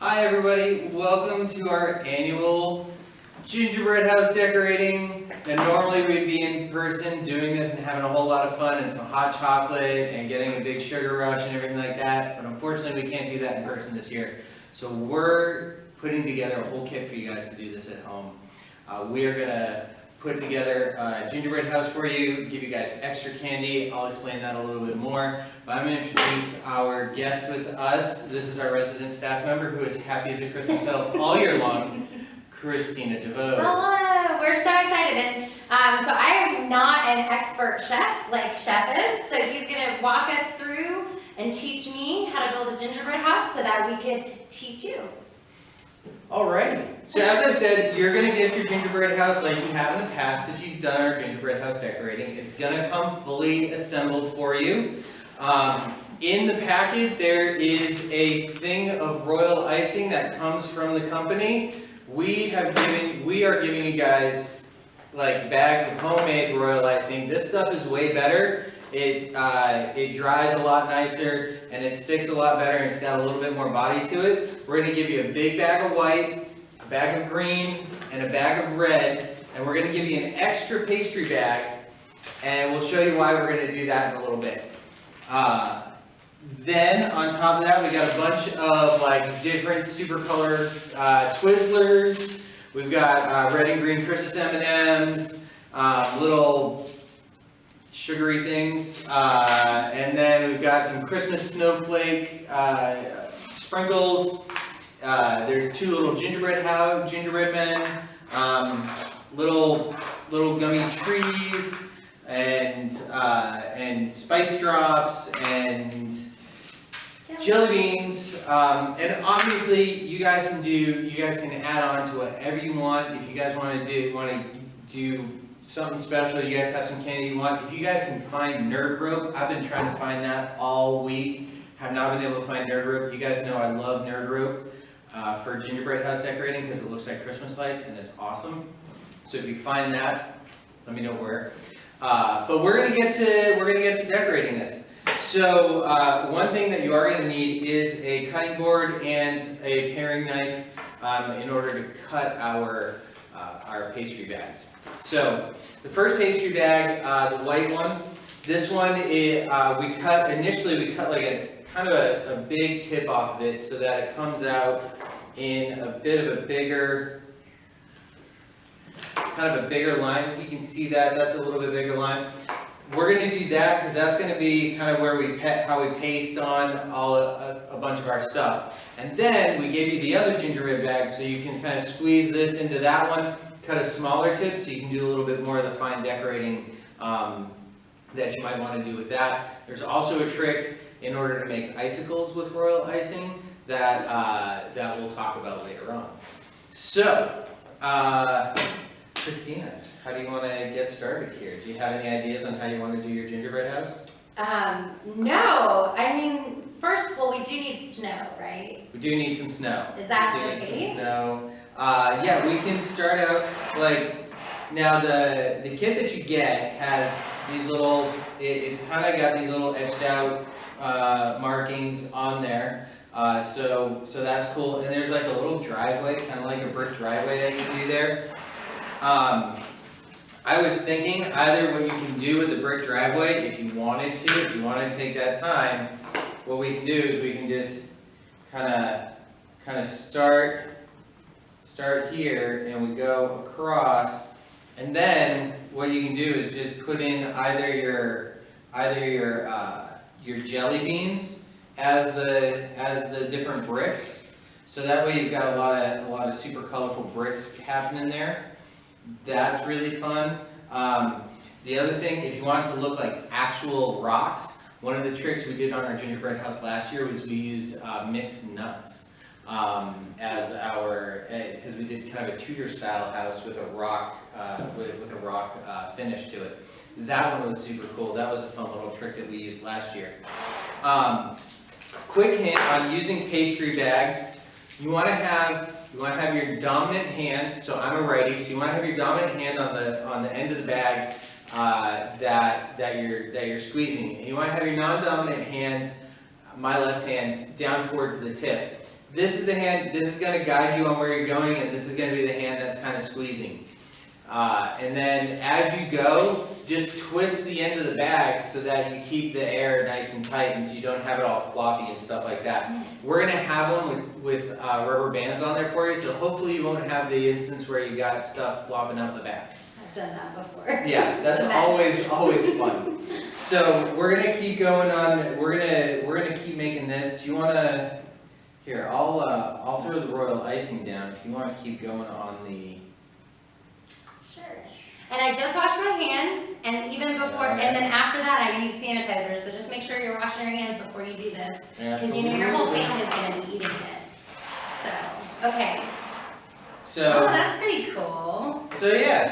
Hi everybody, welcome to our annual gingerbread house decorating. And normally we'd be in person doing this and having a whole lot of fun and some hot chocolate and getting a big sugar rush and everything like that. But unfortunately we can't do that in person this year. So we're putting together a whole kit for you guys to do this at home. We are gonna put together a gingerbread house for you, give you guys extra candy. I'll explain that a little bit more. But I'm going to introduce our guest with us. This is our resident staff member who is happy as a Christmas elf all year long, Christina DeVoe. Hello, we're so excited. And so I am not an expert chef like Chef is, so he's going to walk us through and teach me how to build a gingerbread house so that we can teach you. Alright, so as I said, you're going to get your gingerbread house like you have in the past if you've done our gingerbread house decorating. It's going to come fully assembled for you. In the packet there is a thing of royal icing that comes from the company. We are giving you guys like bags of homemade royal icing. This stuff is way better. It dries a lot nicer and it sticks a lot better and it's got a little bit more body to it. We're going to give you a big bag of white, a bag of green, and a bag of red, and we're going to give you an extra pastry bag, and we'll show you why we're going to do that in a little bit. Then on top of that we got a bunch of like different super colored Twizzlers. We've got red and green Christmas M&Ms, little sugary things, and then we've got some Christmas snowflake sprinkles. There's two little gingerbread men, little gummy trees, and spice drops and jelly beans. And obviously you guys can add on to whatever you want. If you guys want to do something special, you guys have some candy you want. If you guys can find nerd rope, I've been trying to find that all week. Have not been able to find nerd rope. You guys know I love nerd rope for gingerbread house decorating because it looks like Christmas lights and it's awesome. So if you find that, let me know where. But we're gonna get to decorating this. So one thing that you are gonna need is a cutting board and a paring knife in order to cut our pastry bags. So the first pastry bag, the white one, this one we cut like a kind of a big tip off of it so that it comes out in a bit of a bigger line. You can see that that's a little bit bigger line. We're going to do that because that's going to be kind of where how we paste on a bunch of our stuff. And then we gave you the other gingerbread bag so you can kind of squeeze this into that one, cut a smaller tip so you can do a little bit more of the fine decorating that you might want to do with that. There's also a trick in order to make icicles with royal icing that we'll talk about later on. So, Christina, how do you want to get started here? Do you have any ideas on how you want to do your gingerbread house? No. I mean, first of all, we do need snow, right? We do need some snow. Is that we do the need case? some snow. Yeah, we can start out like now the kit that you get has these little. It's kind of got these little etched out markings on there. So that's cool. And there's like a little driveway, kind of like a brick driveway that you can do there. I was thinking either what you can do with the brick driveway, if you want to take that time, what we can do is we can just kind of start here and we go across, and then what you can do is just put in either your jelly beans as the different bricks, so that way you've got a lot of super colorful bricks happening there. That's really fun. The other thing, if you want it to look like actual rocks, one of the tricks we did on our gingerbread house last year was we used mixed nuts as our, because we did kind of a Tudor style house with a rock finish to it. That one was super cool. That was a fun little trick that we used last year. Quick hint on using pastry bags. You want to have your dominant hand. So I'm a righty, so you want to have your dominant hand on the end of the bag that you're squeezing. And you want to have your non-dominant hand, my left hand, down towards the tip. this is the hand, this is gonna guide you on where you're going, and this is gonna be the hand that's kind of squeezing. And then as you go, just twist the end of the bag so that you keep the air nice and tight and you don't have it all floppy and stuff like that. We're gonna have one with rubber bands on there for you, so hopefully you won't have the instance where you got stuff flopping out the back. I've done that before. Yeah, that's always fun. So we're gonna keep going on. We're gonna keep making this. Do you wanna? Here, I'll throw the royal icing down if you want to keep going on the. Sure. And I just washed my hands, and even before, and then after that, I use sanitizer. So just make sure you're washing your hands before you do this, because you know your whole family is gonna be eating it. So okay. So. Oh, that's pretty cool. So yeah,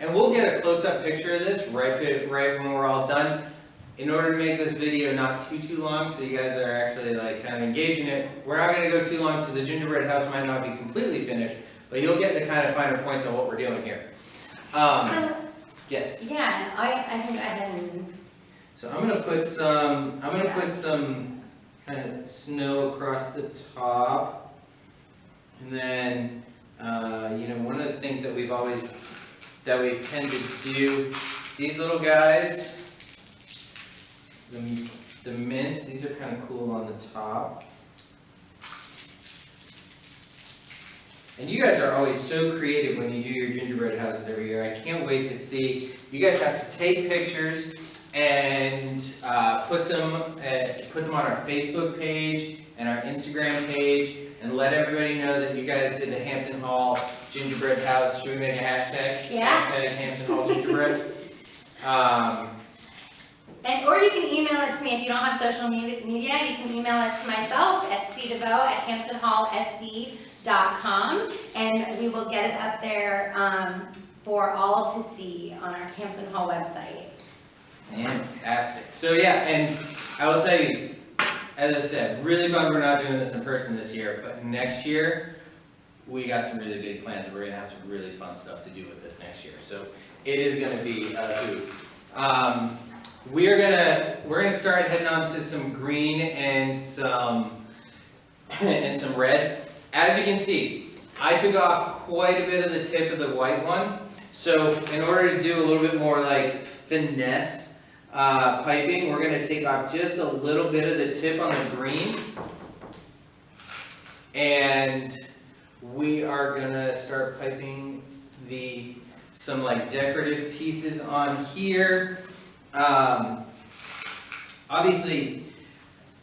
and we'll get a close-up picture of this right when we're all done. In order to make this video not too long, so you guys are actually like kind of engaging it, we're not going to go too long, so the gingerbread house might not be completely finished, but you'll get the kind of finer points on what we're doing here. Yes. Yeah, I can go ahead and. So I'm gonna put some kind of snow across the top, and then you know, one of the things that we tend to do, these little guys. The mints, these are kind of cool on the top. And you guys are always so creative when you do your gingerbread houses every year. I can't wait to see. You guys have to take pictures and put them on our Facebook page and our Instagram page, and let everybody know that you guys did the Hampton Hall gingerbread house. Should we make a hashtag? Yeah. Hashtag Hampton Hall gingerbread. Or you can email it to me if you don't have social media. You can email it to myself at cdevoe@hamptonhallsc.com, and we will get it up there for all to see on our Hampton Hall website. Fantastic. So yeah, and I will tell you, as I said, really bummed we're not doing this in person this year, but next year we got some really big plans, and we're gonna have some really fun stuff to do with this next year. So it is gonna be a hoot. We're gonna start heading on to some green and some red. As you can see, I took off quite a bit of the tip of the white one. So in order to do a little bit more like finesse piping, we're gonna take off just a little bit of the tip on the green, and we are gonna start piping some like decorative pieces on here. Obviously,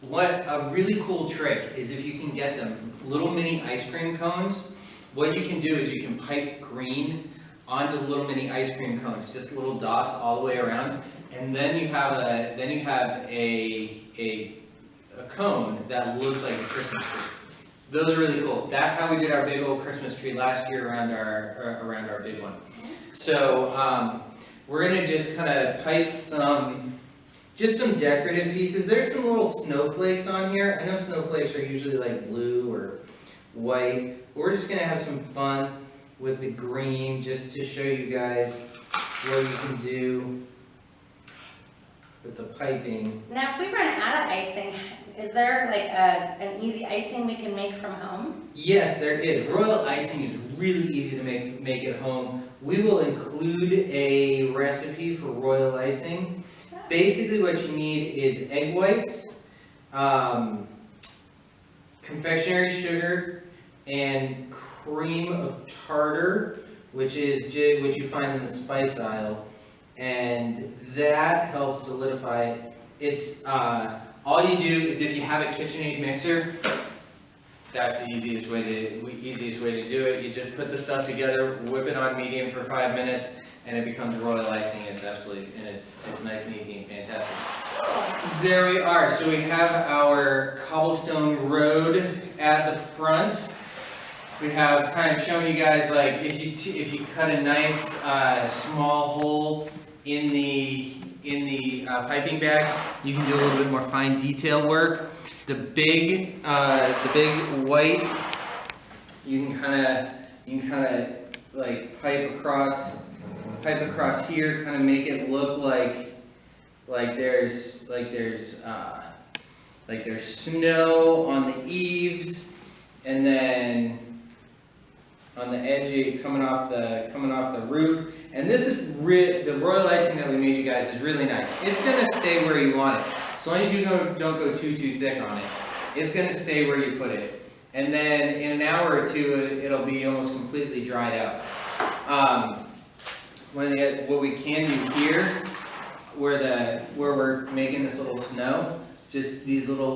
what a really cool trick is if you can get them little mini ice cream cones. What you can do is you can pipe green onto little mini ice cream cones, just little dots all the way around, and then you have a cone that looks like a Christmas tree. Those are really cool. That's how we did our big old Christmas tree last year around our big one. So we're gonna just kind of pipe some decorative pieces. There's some little snowflakes on here. I know snowflakes are usually like blue or white. But we're just gonna have some fun with the green, just to show you guys what you can do with the piping. Now, if we run out of icing, is there like an easy icing we can make from home? Yes, there is. Royal icing is really easy to make at home. We will include a recipe for royal icing. Basically what you need is egg whites, confectionery sugar, and cream of tartar, which you find in the spice aisle, and that helps solidify it. It's all you do is, if you have a KitchenAid mixer, that's the easiest way to do it. You just put the stuff together, whip it on medium for 5 minutes, and it becomes royal icing. It's nice and easy and fantastic. There we are. So we have our cobblestone road at the front. We have kind of shown you guys, like, if you cut a nice small hole in the piping bag, you can do a little bit more fine detail work. The big white, you can kind of like pipe across here, kind of make it look like there's snow on the eaves, and then on the edge coming off the roof. And this is the royal icing that we made you guys is really nice. It's gonna stay where you want it. As long as you don't go too thick on it. It's gonna stay where you put it. And then in an hour or two, it'll be almost completely dried out. What we can do here, where we're making this little snow, just these little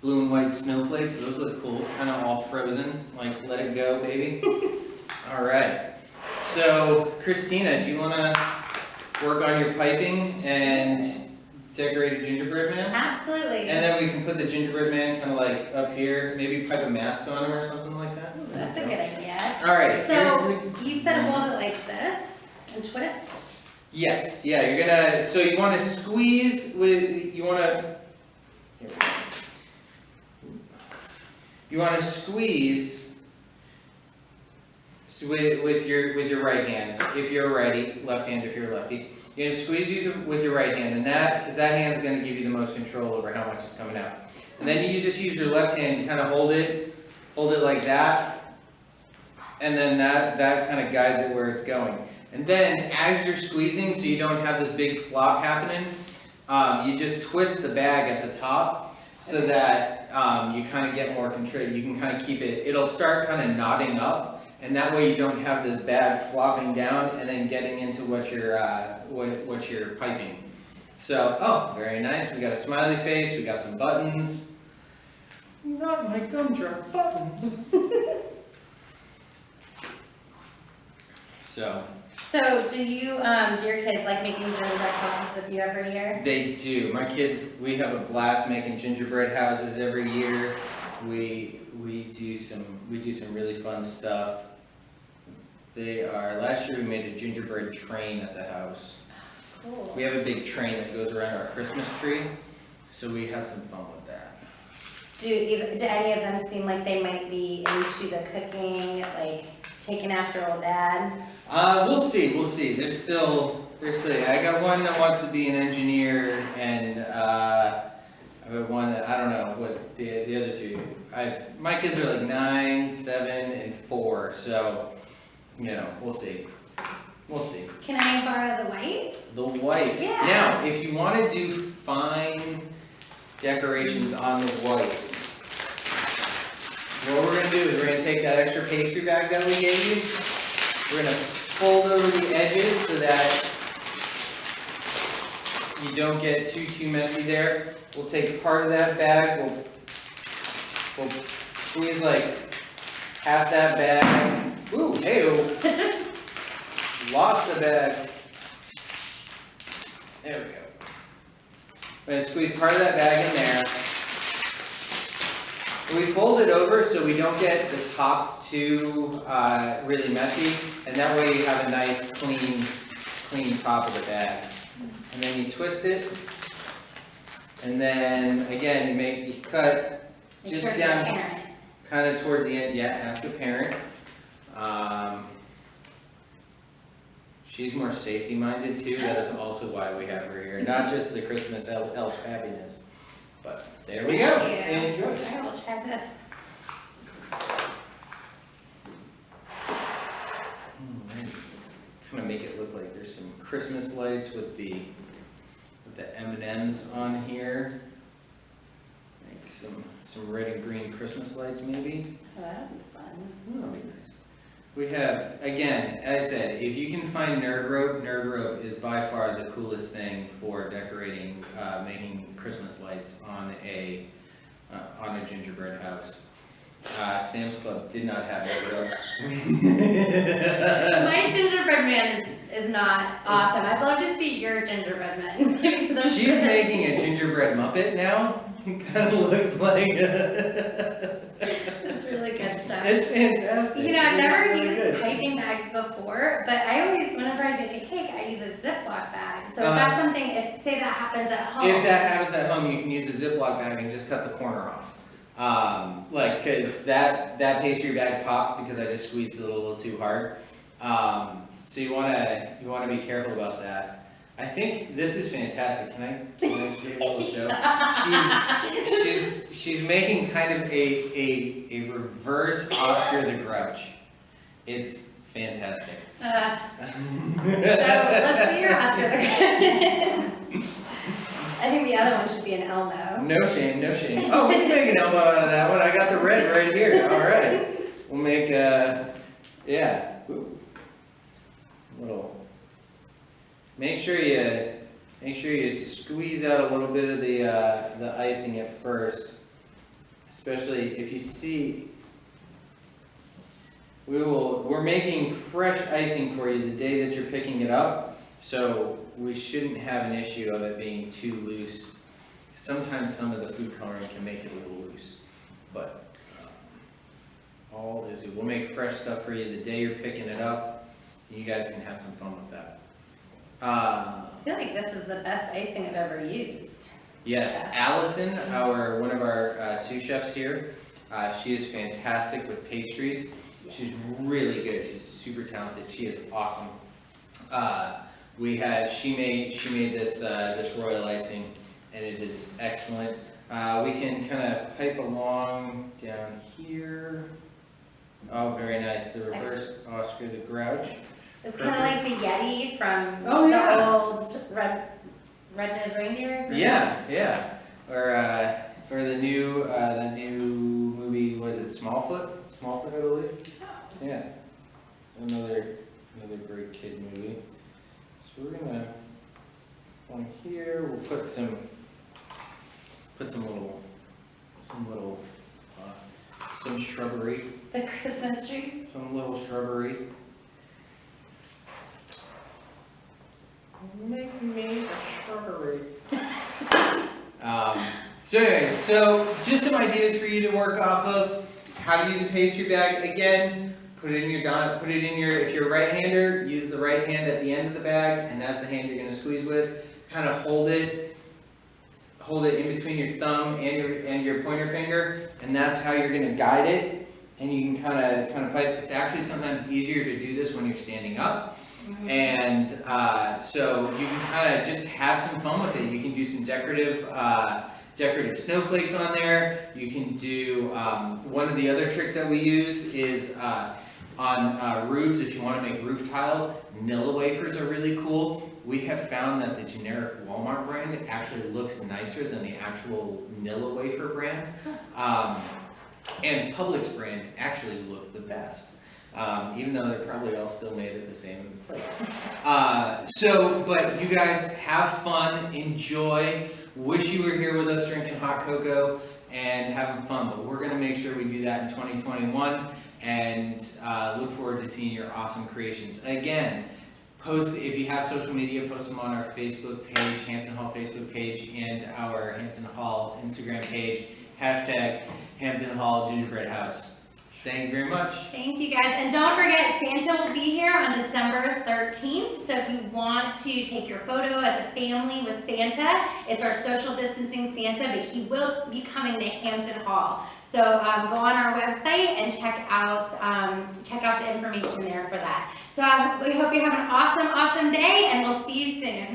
blue and white snowflakes. Those look cool, kind of all frozen. Like, let it go, baby. All right. So, Christina, do you want to work on your piping and decorate a gingerbread man? Absolutely. And then we can put the gingerbread man kind of like up here. Maybe pipe a mask on him or something like that. Ooh, that's a good idea. All right. So you said hold it like this and twist. Yes. Yeah. You're gonna. So you want to squeeze with. You want to. You want to squeeze with your right hand if you're righty, left hand if you're lefty. You're going to squeeze with your right hand, and because that hand's going to give you the most control over how much is coming out. And then you just use your left hand to kind of hold it like that, and then that kind of guides it where it's going. And then as you're squeezing, so you don't have this big flop happening, you just twist the bag at the top so that you kind of get more control. You can kind of keep it. It'll start kind of knotting up. And that way you don't have this bag flopping down and then getting into what you're piping. So, oh, very nice. We got a smiley face. We got some buttons. Not my gumdrop buttons. So do your kids like making gingerbread houses with you every year? They do. My kids, we have a blast making gingerbread houses every year. We do some really fun stuff. Last year we made a gingerbread train at the house. Cool. We have a big train that goes around our Christmas tree, so we have some fun with that. Do any of them seem like they might be into the cooking, like taking after old dad? We'll see. They're still. I got one that wants to be an engineer, and I have one that I don't know what the other two. My kids are like 9, 7, and 4, so. We'll see. Can I borrow the white? The white. Yeah. Now, if you want to do fine decorations on the white, what we're going to do is we're going to take that extra pastry bag that we gave you. We're going to fold over the edges so that you don't get too messy there. We'll take part of that bag. We'll squeeze like half that bag. Ooh, hey-oh. Lost the bag. There we go. I'm going to squeeze part of that bag in there. We fold it over so we don't get the tops too really messy, and that way you have a nice clean top of the bag. And then you twist it, and then again you cut just down kind of towards the end. Yeah, ask a parent. She's more safety minded too. That is also why we have her here. Not just the Christmas elf happiness. But there we go. Enjoy. I will try this. Kind of make it look like there's some Christmas lights with the M&Ms on here. Make some red and green Christmas lights maybe. Oh, that'd be fun. That'll be nice. We have, again, as I said, if you can find Nerd Rope is by far the coolest thing for decorating, making Christmas lights on a gingerbread house. Sam's Club did not have Nerd Rope. My gingerbread man is not awesome. I'd love to see your gingerbread man. She's making a gingerbread Muppet now. It kind of looks like. That's really good stuff. It's fantastic. I've never used piping bags before, but I always, whenever I bake a cake, I use a Ziploc bag. So is that something, say that happens at home? If that happens at home, you can use a Ziploc bag and just cut the corner off. Cause that pastry bag popped because I just squeezed it a little too hard. So you wanna be careful about that. I think this is fantastic. Can I give a little show? she's making kind of a reverse Oscar the Grouch. It's fantastic. So let's see your Oscar the Grouch. I think the other one should be an Elmo. No shame, no shame. Oh, we can make an Elmo out of that one. I got the red right here. All right. We'll make yeah. Ooh. Little. Make sure you squeeze out a little bit of the icing at first, especially if you see. We're making fresh icing for you the day that you're picking it up, so we shouldn't have an issue of it being too loose. Sometimes some of the food coloring can make it a little loose, but all is good. We'll make fresh stuff for you the day you're picking it up, and you guys can have some fun with that. I feel like this is the best icing I've ever used. Yes, Allison, one of our sous chefs here, she is fantastic with pastries. She's really good. She's super talented. She is awesome. She made this royal icing, and it is excellent. We can kind of pipe along down here. Oh, very nice. The reverse Oscar the Grouch. It's kind of like the Yeti from the old Red-Nosed Reindeer. Yeah. Or the new movie, was it Smallfoot, I believe. Yeah, another great kid movie. So we're gonna on here. We'll put some shrubbery. The Christmas tree. Some little shrubbery. Make me a shrubbery. So anyways, just some ideas for you to work off of. How to use a pastry bag. Again, put it in your, if you're a right-hander, use the right hand at the end of the bag, and that's the hand you're gonna squeeze with. Kind of hold it in between your thumb and your pointer finger, and that's how you're gonna guide it. And you can kind of pipe. It's actually sometimes easier to do this when you're standing up. Mm-hmm. And so you can kind of just have some fun with it. You can do some decorative snowflakes on there. You can do, one of the other tricks that we use is on roofs, if you want to make roof tiles, Nilla wafers are really cool. We have found that the generic Walmart brand actually looks nicer than the actual Nilla wafer brand. And Publix brand actually look the best. Even though they're probably all still made at the same place. But you guys have fun, enjoy. Wish you were here with us drinking hot cocoa and having fun, but we're gonna make sure we do that in 2021 and look forward to seeing your awesome creations. Again, post, if you have social media, post them on our Facebook page, Hampton Hall Facebook page, and our Hampton Hall Instagram page, #Hampton Hall Gingerbread House. Thank you very much. Thank you guys. And don't forget, Santa will be here on December 13th. So if you want to take your photo as a family with Santa, it's our social distancing Santa, but he will be coming to Hampton Hall. So go on our website and check out the information there for that. So we hope you have an awesome day, and we'll see you soon.